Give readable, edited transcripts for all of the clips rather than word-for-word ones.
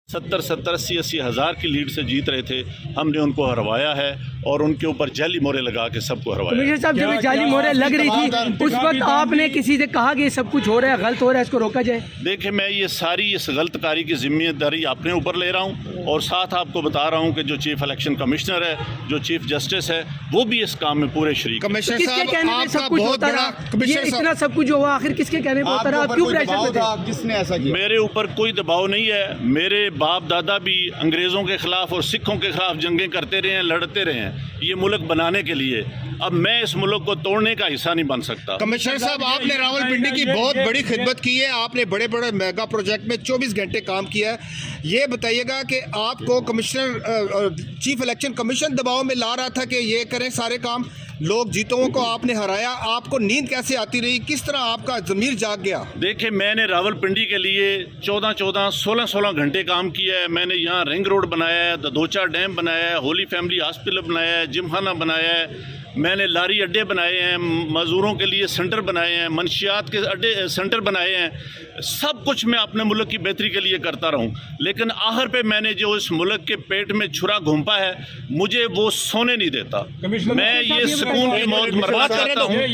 70 80 हज़ार की लीड से जीत रहे थे। हमने उनको हरवाया है और उनके ऊपर जाली मोहरे लगा के सबको हरवाया। कमिश्नर साहब, जब जाली मोहरे लग रही थी उस वक्त आपने किसी से कहा कि ये सब कुछ हो रहा है, गलत हो रहा है, इसको रोका जाए? देखिए, मैं ये सारी इस गलतकारी की जिम्मेदारी अपने ऊपर ले रहा हूँ और साथ आपको बता रहा हूँ कि जो चीफ इलेक्शन कमिश्नर है, जो चीफ जस्टिस है, वो भी इस काम में पूरे शरीक। कमिश्नर साहब, आपका बहुत बड़ा ये इतना सब कुछ हुआ, आखिर किसके कहने पर होता रहा? आप क्यों प्रेशर में थे? किसने ऐसा किया? मेरे ऊपर कोई दबाव नहीं है। मेरे बाप दादा भी अंग्रेज़ों के ख़िलाफ़ और सिखों के ख़िलाफ़ जंगें करते रहे हैं, लड़ते रहे हैं ये मुल्क बनाने के लिए। अब मैं इस मुल्क को तोड़ने का हिस्सा नहीं बन सकता। कमिश्नर साहब, आपने रावलपिंडी की बहुत बड़ी खिदमत की है, आपने बड़े बड़े मेगा प्रोजेक्ट में 24 घंटे काम किया है। ये बताइएगा कि आपको कमिश्नर चीफ इलेक्शन कमीशन दबाव में ला रहा था कि ये करें सारे काम, लोग जीतों को आपने हराया, आपको नींद कैसे आती रही, किस तरह आपका ज़मीर जाग गया? देखिए, मैंने रावलपिंडी के लिए 14 16 घंटे काम किया है। मैंने यहाँ रिंग रोड बनाया है, ददोचा डैम बनाया है, होली फैमिली हॉस्पिटल बनाया है, जिमखाना बनाया है, मैंने लारी अड्डे बनाए हैं, मज़दूरों के लिए सेंटर बनाए हैं, मंशियात के अड्डे सेंटर बनाए हैं। सब कुछ मैं अपने मुल्क की बेहतरी के लिए करता रहूं, लेकिन आखिर पे मैंने जो इस मुल्क के पेट में छुरा घूंपा है, मुझे वो सोने नहीं देता। मैं ये सुकून की मौत बर्बाद करता हूँ। मैं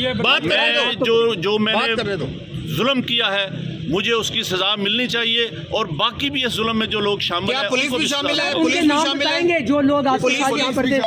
जो मैंने जुल्म किया है, मुझे उसकी सजा मिलनी चाहिए और बाकी भी इस जुल्म में जो लोग शामिल हैं, पुलिस भी शामिल है? उनके नाम बताएंगे जो लोग आपके साथ यहाँ पर थे?